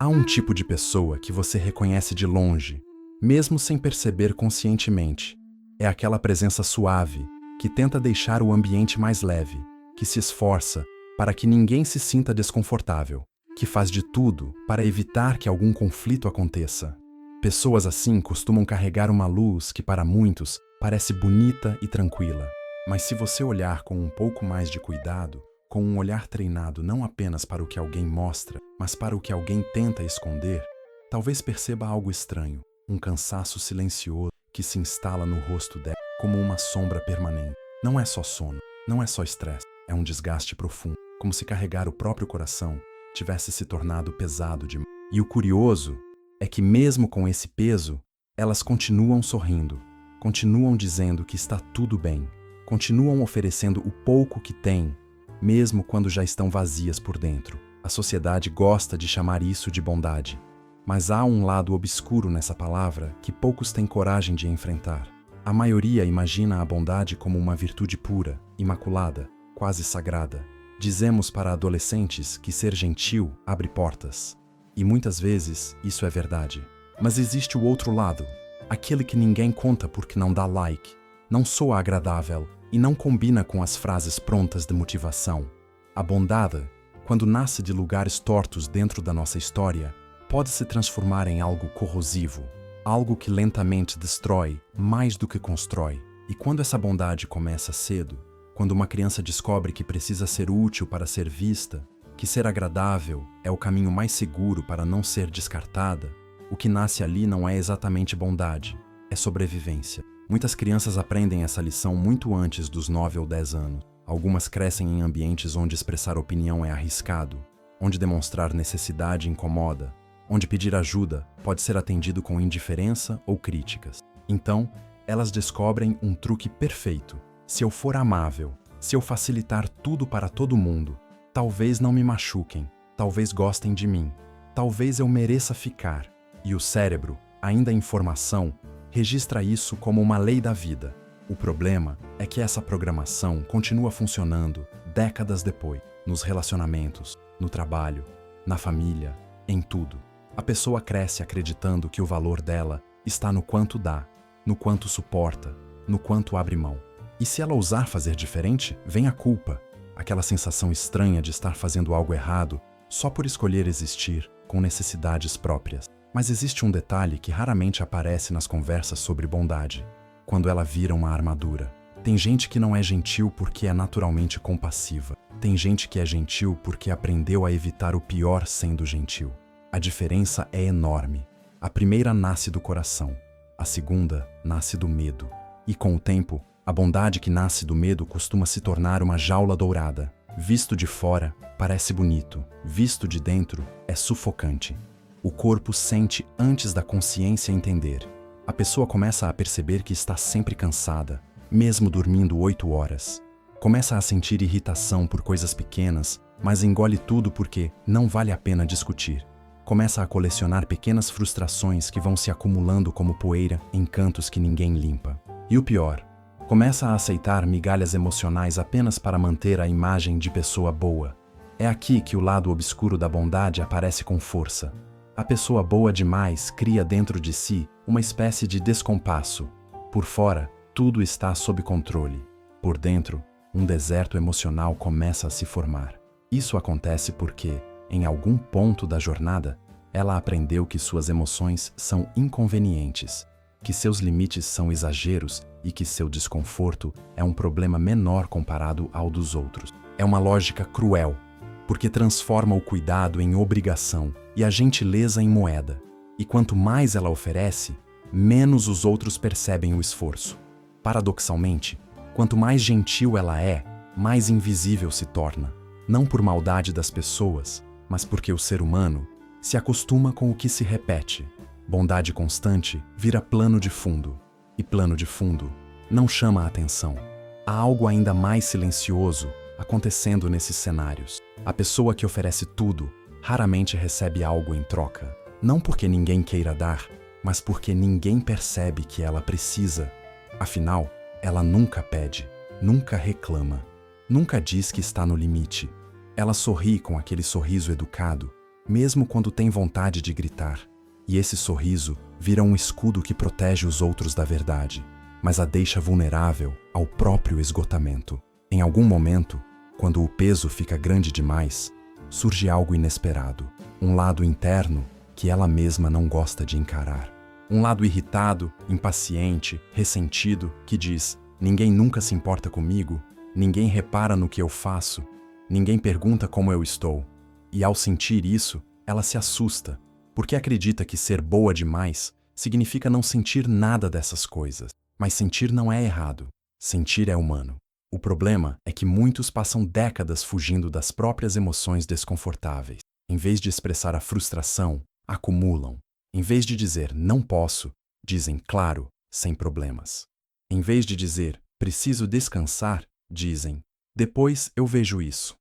Há um tipo de pessoa que você reconhece de longe, mesmo sem perceber conscientemente. É aquela presença suave, que tenta deixar o ambiente mais leve, que se esforça para que ninguém se sinta desconfortável, que faz de tudo para evitar que algum conflito aconteça. Pessoas assim costumam carregar uma luz que para muitos parece bonita e tranquila. Mas se você olhar com um pouco mais de cuidado, com um olhar treinado não apenas para o que alguém mostra, mas para o que alguém tenta esconder, talvez perceba algo estranho, um cansaço silencioso que se instala no rosto dela como uma sombra permanente. Não é só sono, não é só estresse, é um desgaste profundo, como se carregar o próprio coração tivesse se tornado pesado demais. E o curioso é que mesmo com esse peso, elas continuam sorrindo, continuam dizendo que está tudo bem, continuam oferecendo o pouco que têm, mesmo quando já estão vazias por dentro. A sociedade gosta de chamar isso de bondade, mas há um lado obscuro nessa palavra que poucos têm coragem de enfrentar. A maioria imagina a bondade como uma virtude pura, imaculada, quase sagrada. Dizemos para adolescentes que ser gentil abre portas. E muitas vezes isso é verdade. Mas existe o outro lado, aquele que ninguém conta porque não dá like, não soa agradável e não combina com as frases prontas de motivação. A bondade, quando nasce de lugares tortos dentro da nossa história, pode se transformar em algo corrosivo, algo que lentamente destrói mais do que constrói. E quando essa bondade começa cedo, quando uma criança descobre que precisa ser útil para ser vista, que ser agradável é o caminho mais seguro para não ser descartada, o que nasce ali não é exatamente bondade, é sobrevivência. Muitas crianças aprendem essa lição muito antes dos 9 ou 10 anos. Algumas crescem em ambientes onde expressar opinião é arriscado, onde demonstrar necessidade incomoda, onde pedir ajuda pode ser atendido com indiferença ou críticas. Então, elas descobrem um truque perfeito. Se eu for amável, se eu facilitar tudo para todo mundo, talvez não me machuquem, talvez gostem de mim, talvez eu mereça ficar. E o cérebro, ainda em formação, registra isso como uma lei da vida. O problema é que essa programação continua funcionando décadas depois, nos relacionamentos, no trabalho, na família, em tudo. A pessoa cresce acreditando que o valor dela está no quanto dá, no quanto suporta, no quanto abre mão. E se ela ousar fazer diferente, vem a culpa, aquela sensação estranha de estar fazendo algo errado só por escolher existir com necessidades próprias. Mas existe um detalhe que raramente aparece nas conversas sobre bondade, quando ela vira uma armadura. Tem gente que não é gentil porque é naturalmente compassiva. Tem gente que é gentil porque aprendeu a evitar o pior sendo gentil. A diferença é enorme. A primeira nasce do coração, a segunda nasce do medo. E com o tempo, a bondade que nasce do medo costuma se tornar uma jaula dourada. Visto de fora, parece bonito. Visto de dentro, é sufocante. O corpo sente antes da consciência entender. A pessoa começa a perceber que está sempre cansada, mesmo dormindo 8 horas. Começa a sentir irritação por coisas pequenas, mas engole tudo porque não vale a pena discutir. Começa a colecionar pequenas frustrações que vão se acumulando como poeira em cantos que ninguém limpa. E o pior, começa a aceitar migalhas emocionais apenas para manter a imagem de pessoa boa. É aqui que o lado obscuro da bondade aparece com força. A pessoa boa demais cria dentro de si uma espécie de descompasso. Por fora, tudo está sob controle. Por dentro, um deserto emocional começa a se formar. Isso acontece porque, em algum ponto da jornada, ela aprendeu que suas emoções são inconvenientes, que seus limites são exageros e que seu desconforto é um problema menor comparado ao dos outros. É uma lógica cruel, porque transforma o cuidado em obrigação e a gentileza em moeda. E quanto mais ela oferece, menos os outros percebem o esforço. Paradoxalmente, quanto mais gentil ela é, mais invisível se torna. Não por maldade das pessoas, mas porque o ser humano se acostuma com o que se repete. Bondade constante vira plano de fundo. E plano de fundo não chama a atenção. Há algo ainda mais silencioso acontecendo nesses cenários. A pessoa que oferece tudo raramente recebe algo em troca. Não porque ninguém queira dar, mas porque ninguém percebe que ela precisa. Afinal, ela nunca pede, nunca reclama, nunca diz que está no limite. Ela sorri com aquele sorriso educado, mesmo quando tem vontade de gritar. E esse sorriso vira um escudo que protege os outros da verdade, mas a deixa vulnerável ao próprio esgotamento. Em algum momento, quando o peso fica grande demais, surge algo inesperado, um lado interno que ela mesma não gosta de encarar. Um lado irritado, impaciente, ressentido, que diz: ninguém nunca se importa comigo, ninguém repara no que eu faço, ninguém pergunta como eu estou. E ao sentir isso, ela se assusta, porque acredita que ser boa demais significa não sentir nada dessas coisas. Mas sentir não é errado, sentir é humano. O problema é que muitos passam décadas fugindo das próprias emoções desconfortáveis. Em vez de expressar a frustração, acumulam. Em vez de dizer não posso, dizem claro, sem problemas. Em vez de dizer preciso descansar, dizem depois eu vejo isso.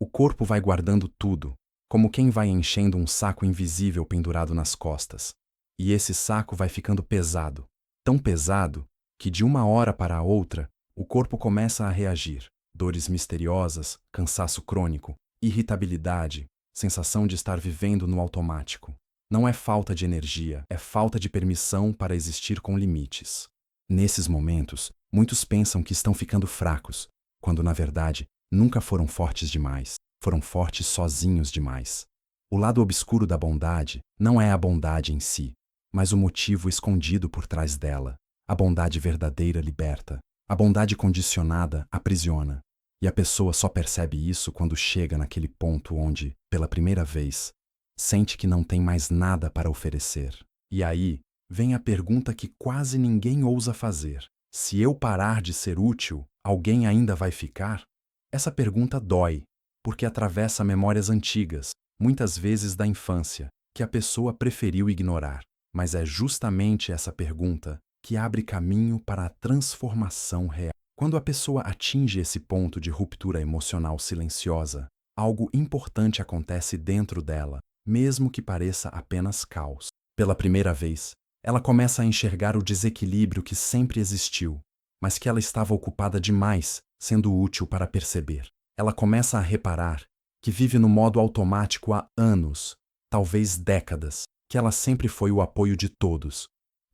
O corpo vai guardando tudo, como quem vai enchendo um saco invisível pendurado nas costas. E esse saco vai ficando pesado, tão pesado que de uma hora para a outra o corpo começa a reagir. Dores misteriosas, cansaço crônico, irritabilidade, sensação de estar vivendo no automático. Não é falta de energia, é falta de permissão para existir com limites. Nesses momentos, muitos pensam que estão ficando fracos, quando na verdade nunca foram fortes demais, foram fortes sozinhos demais. O lado obscuro da bondade não é a bondade em si, mas o motivo escondido por trás dela. A bondade verdadeira liberta, a bondade condicionada aprisiona. E a pessoa só percebe isso quando chega naquele ponto onde, pela primeira vez, sente que não tem mais nada para oferecer. E aí vem a pergunta que quase ninguém ousa fazer: se eu parar de ser útil, alguém ainda vai ficar? Essa pergunta dói, porque atravessa memórias antigas, muitas vezes da infância, que a pessoa preferiu ignorar. Mas é justamente essa pergunta que abre caminho para a transformação real. Quando a pessoa atinge esse ponto de ruptura emocional silenciosa, algo importante acontece dentro dela, mesmo que pareça apenas caos. Pela primeira vez, ela começa a enxergar o desequilíbrio que sempre existiu, mas que ela estava ocupada demais, sendo útil para perceber. Ela começa a reparar que vive no modo automático há anos, talvez décadas, que ela sempre foi o apoio de todos,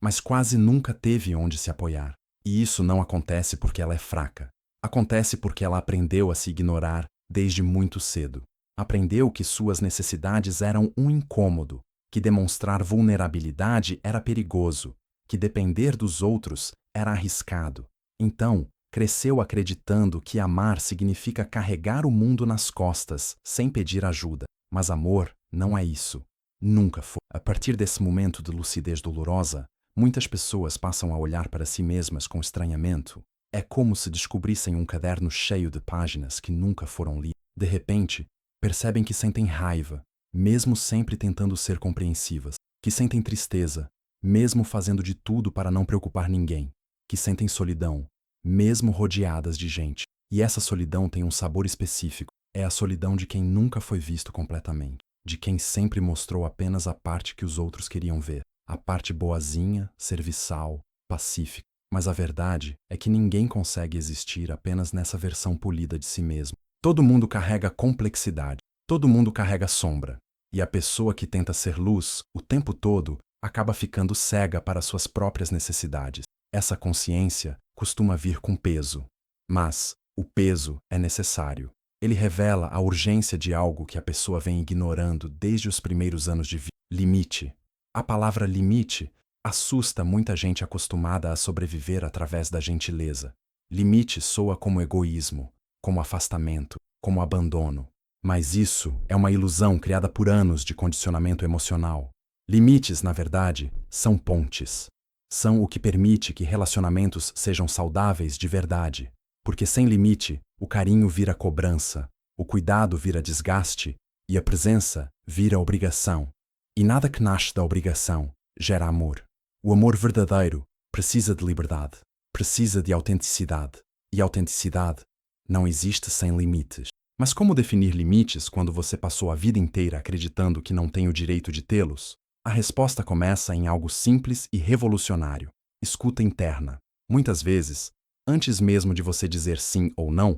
mas quase nunca teve onde se apoiar. E isso não acontece porque ela é fraca. Acontece porque ela aprendeu a se ignorar desde muito cedo. Aprendeu que suas necessidades eram um incômodo, que demonstrar vulnerabilidade era perigoso, que depender dos outros era arriscado. Então, cresceu acreditando que amar significa carregar o mundo nas costas, sem pedir ajuda. Mas amor não é isso. Nunca foi. A partir desse momento de lucidez dolorosa, muitas pessoas passam a olhar para si mesmas com estranhamento. É como se descobrissem um caderno cheio de páginas que nunca foram lidas. De repente, percebem que sentem raiva, mesmo sempre tentando ser compreensivas, que sentem tristeza, mesmo fazendo de tudo para não preocupar ninguém, que sentem solidão, mesmo rodeadas de gente. E essa solidão tem um sabor específico. É a solidão de quem nunca foi visto completamente, de quem sempre mostrou apenas a parte que os outros queriam ver, a parte boazinha, serviçal, pacífica. Mas a verdade é que ninguém consegue existir apenas nessa versão polida de si mesmo. Todo mundo carrega complexidade, todo mundo carrega sombra. E a pessoa que tenta ser luz o tempo todo acaba ficando cega para suas próprias necessidades. Essa consciência costuma vir com peso. Mas o peso é necessário. Ele revela a urgência de algo que a pessoa vem ignorando desde os primeiros anos de vida. Limite. A palavra limite assusta muita gente acostumada a sobreviver através da gentileza. Limite soa como egoísmo, como afastamento, como abandono. Mas isso é uma ilusão criada por anos de condicionamento emocional. Limites, na verdade, são pontes. São o que permite que relacionamentos sejam saudáveis de verdade. Porque sem limite, o carinho vira cobrança, o cuidado vira desgaste e a presença vira obrigação. E nada que nasce da obrigação gera amor. O amor verdadeiro precisa de liberdade, precisa de autenticidade. E autenticidade não existe sem limites. Mas como definir limites quando você passou a vida inteira acreditando que não tem o direito de tê-los? A resposta começa em algo simples e revolucionário: escuta interna. Muitas vezes, antes mesmo de você dizer sim ou não,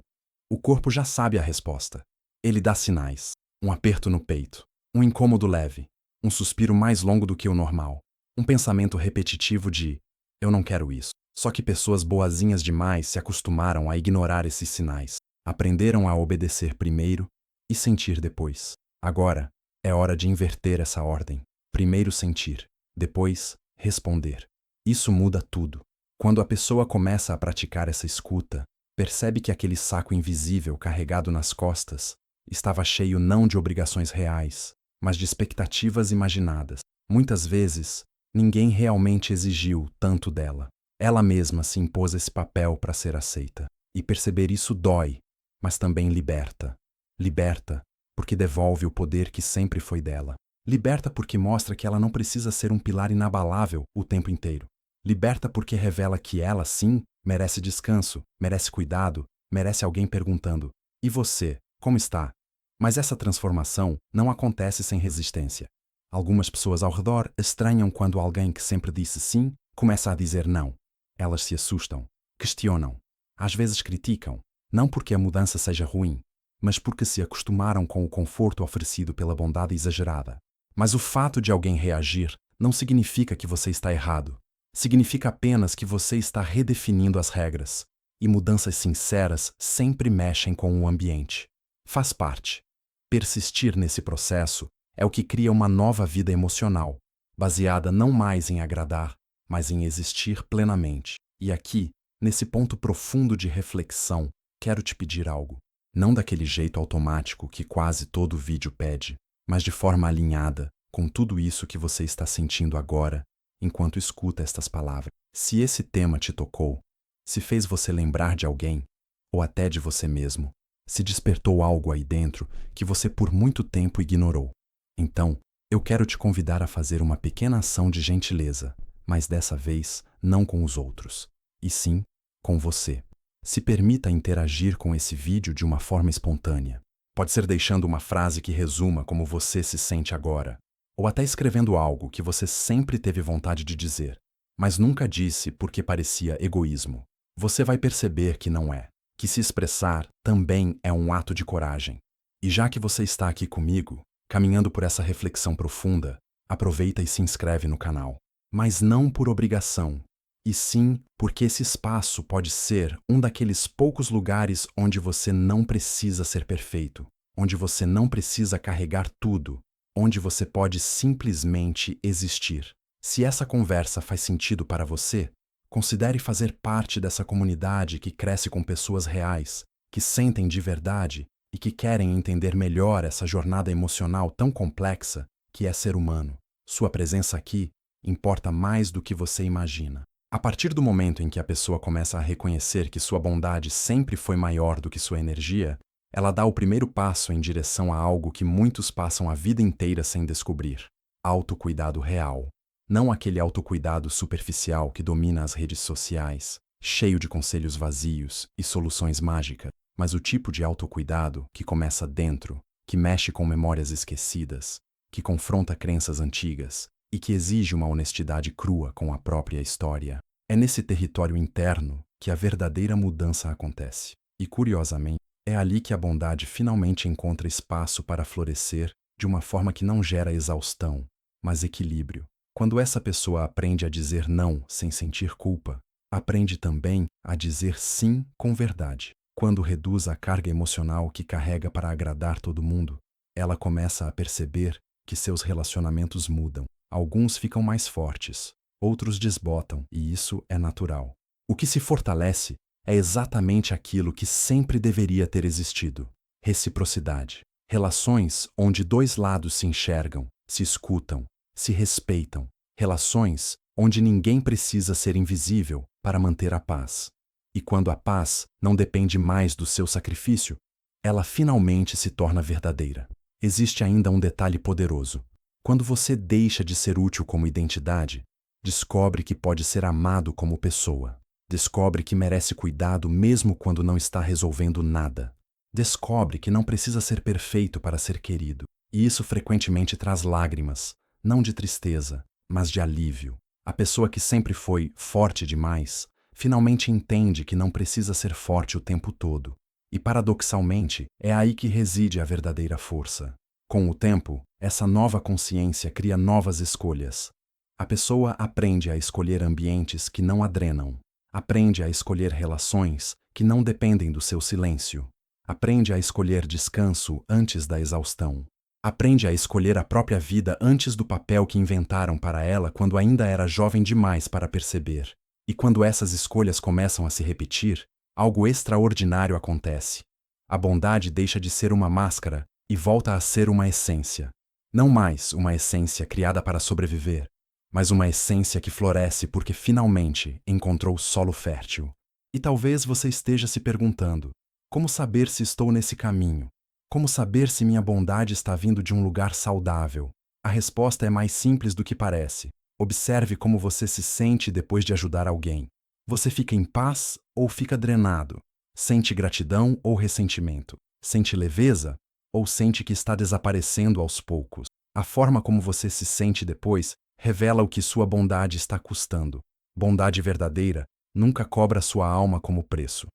o corpo já sabe a resposta. Ele dá sinais. Um aperto no peito, Um incômodo leve, um suspiro mais longo do que o normal, um pensamento repetitivo de eu não quero isso. Só que pessoas boazinhas demais se acostumaram a ignorar esses sinais, aprenderam a obedecer primeiro e sentir depois. Agora, é hora de inverter essa ordem. Primeiro sentir, depois responder. Isso muda tudo. Quando a pessoa começa a praticar essa escuta, percebe que aquele saco invisível carregado nas costas estava cheio não de obrigações reais, mas de expectativas imaginadas. Muitas vezes, ninguém realmente exigiu tanto dela. Ela mesma se impôs esse papel para ser aceita. E perceber isso dói, mas também liberta. Liberta porque devolve o poder que sempre foi dela. Liberta porque mostra que ela não precisa ser um pilar inabalável o tempo inteiro. Liberta porque revela que ela, sim, merece descanso, merece cuidado, merece alguém perguntando: e você, como está? Mas essa transformação não acontece sem resistência. Algumas pessoas ao redor estranham quando alguém que sempre disse sim começa a dizer não. Elas se assustam, questionam, às vezes criticam, não porque a mudança seja ruim, mas porque se acostumaram com o conforto oferecido pela bondade exagerada. Mas o fato de alguém reagir não significa que você está errado. Significa apenas que você está redefinindo as regras. E mudanças sinceras sempre mexem com o ambiente. Faz parte. Persistir nesse processo é o que cria uma nova vida emocional, baseada não mais em agradar, mas em existir plenamente. E aqui, nesse ponto profundo de reflexão, quero te pedir algo. Não daquele jeito automático que quase todo vídeo pede, mas de forma alinhada com tudo isso que você está sentindo agora, enquanto escuta estas palavras. Se esse tema te tocou, se fez você lembrar de alguém, ou até de você mesmo, se despertou algo aí dentro que você por muito tempo ignorou, então eu quero te convidar a fazer uma pequena ação de gentileza, mas dessa vez não com os outros, e sim com você. Se permita interagir com esse vídeo de uma forma espontânea. Pode ser deixando uma frase que resuma como você se sente agora, ou até escrevendo algo que você sempre teve vontade de dizer, mas nunca disse porque parecia egoísmo. Você vai perceber que não é, que se expressar também é um ato de coragem. E já que você está aqui comigo, caminhando por essa reflexão profunda, aproveita e se inscreve no canal. Mas não por obrigação, e sim porque esse espaço pode ser um daqueles poucos lugares onde você não precisa ser perfeito, onde você não precisa carregar tudo, onde você pode simplesmente existir. Se essa conversa faz sentido para você, considere fazer parte dessa comunidade que cresce com pessoas reais, que sentem de verdade e que querem entender melhor essa jornada emocional tão complexa que é ser humano. Sua presença aqui importa mais do que você imagina. A partir do momento em que a pessoa começa a reconhecer que sua bondade sempre foi maior do que sua energia, ela dá o primeiro passo em direção a algo que muitos passam a vida inteira sem descobrir: autocuidado real. Não aquele autocuidado superficial que domina as redes sociais, cheio de conselhos vazios e soluções mágicas, mas o tipo de autocuidado que começa dentro, que mexe com memórias esquecidas, que confronta crenças antigas e que exige uma honestidade crua com a própria história. É nesse território interno que a verdadeira mudança acontece. E, curiosamente, é ali que a bondade finalmente encontra espaço para florescer de uma forma que não gera exaustão, mas equilíbrio. Quando essa pessoa aprende a dizer não sem sentir culpa, aprende também a dizer sim com verdade. Quando reduz a carga emocional que carrega para agradar todo mundo, ela começa a perceber que seus relacionamentos mudam. Alguns ficam mais fortes, outros desbotam, e isso é natural. O que se fortalece é exatamente aquilo que sempre deveria ter existido: reciprocidade. Relações onde dois lados se enxergam, se escutam, se respeitam. Relações onde ninguém precisa ser invisível para manter a paz. E quando a paz não depende mais do seu sacrifício, ela finalmente se torna verdadeira. Existe ainda um detalhe poderoso. Quando você deixa de ser útil como identidade, descobre que pode ser amado como pessoa. Descobre que merece cuidado mesmo quando não está resolvendo nada. Descobre que não precisa ser perfeito para ser querido. E isso frequentemente traz lágrimas, não de tristeza, mas de alívio. A pessoa que sempre foi forte demais, finalmente entende que não precisa ser forte o tempo todo. E paradoxalmente, é aí que reside a verdadeira força. Com o tempo, Essa nova consciência cria novas escolhas. A pessoa aprende a escolher ambientes que não a drenam. Aprende a escolher relações que não dependem do seu silêncio. Aprende a escolher descanso antes da exaustão. Aprende a escolher a própria vida antes do papel que inventaram para ela quando ainda era jovem demais para perceber. E quando essas escolhas começam a se repetir, algo extraordinário acontece. A bondade deixa de ser uma máscara e volta a ser uma essência. Não mais uma essência criada para sobreviver, mas uma essência que floresce porque finalmente encontrou solo fértil. E talvez você esteja se perguntando: como saber se estou nesse caminho? Como saber se minha bondade está vindo de um lugar saudável? A resposta é mais simples do que parece. Observe como você se sente depois de ajudar alguém. Você fica em paz ou fica drenado? Sente gratidão ou ressentimento? Sente leveza ou sente que está desaparecendo aos poucos? A forma como você se sente depois revela o que sua bondade está custando. Bondade verdadeira nunca cobra sua alma como preço.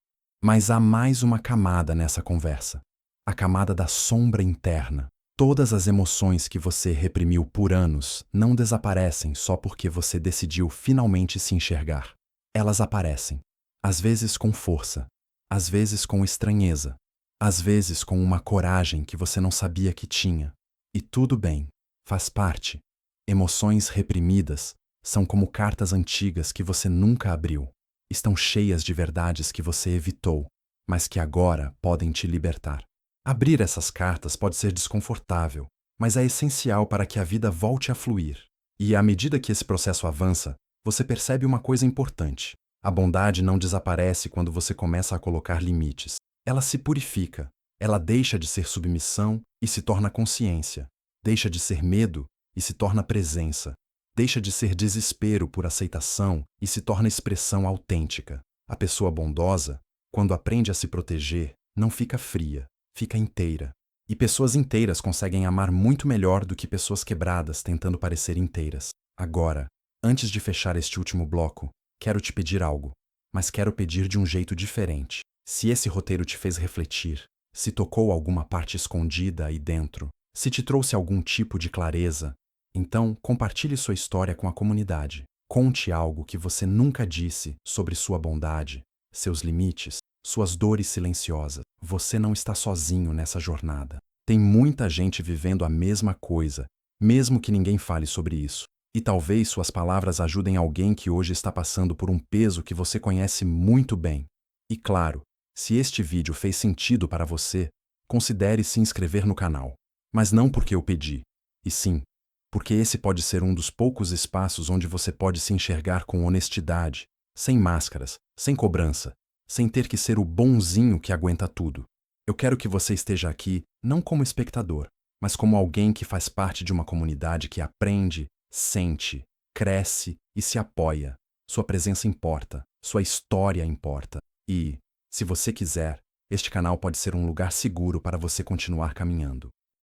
Mas há mais uma camada nessa conversa. A camada da sombra interna. Todas as emoções que você reprimiu por anos não desaparecem só porque você decidiu finalmente se enxergar. Elas aparecem, às vezes com força, às vezes com estranheza, às vezes com uma coragem que você não sabia que tinha. E tudo bem, faz parte. Emoções reprimidas são como cartas antigas que você nunca abriu. Estão cheias de verdades que você evitou, mas que agora podem te libertar. Abrir essas cartas pode ser desconfortável, mas é essencial para que a vida volte a fluir. E à medida que esse processo avança, você percebe uma coisa importante. A bondade não desaparece quando você começa a colocar limites. Ela se purifica. Ela deixa de ser submissão e se torna consciência. Deixa de ser medo e se torna presença. Deixa de ser desespero por aceitação e se torna expressão autêntica. A pessoa bondosa, quando aprende a se proteger, não fica fria. Fica inteira. E pessoas inteiras conseguem amar muito melhor do que pessoas quebradas tentando parecer inteiras. Agora, antes de fechar este último bloco, quero te pedir algo, mas quero pedir de um jeito diferente. Se esse roteiro te fez refletir, se tocou alguma parte escondida aí dentro, se te trouxe algum tipo de clareza, então compartilhe sua história com a comunidade. Conte algo que você nunca disse sobre sua bondade, seus limites, suas dores silenciosas. Você não está sozinho nessa jornada. Tem muita gente vivendo a mesma coisa, mesmo que ninguém fale sobre isso. E talvez suas palavras ajudem alguém que hoje está passando por um peso que você conhece muito bem. E claro, se este vídeo fez sentido para você, considere se inscrever no canal. Mas não porque eu pedi, e sim, porque esse pode ser um dos poucos espaços onde você pode se enxergar com honestidade, sem máscaras, sem cobrança, sem ter que ser o bonzinho que aguenta tudo. Eu quero que você esteja aqui não como espectador, mas como alguém que faz parte de uma comunidade que aprende, sente, cresce e se apoia. Sua presença importa, sua história importa. E, se você quiser, este canal pode ser um lugar seguro para você continuar caminhando.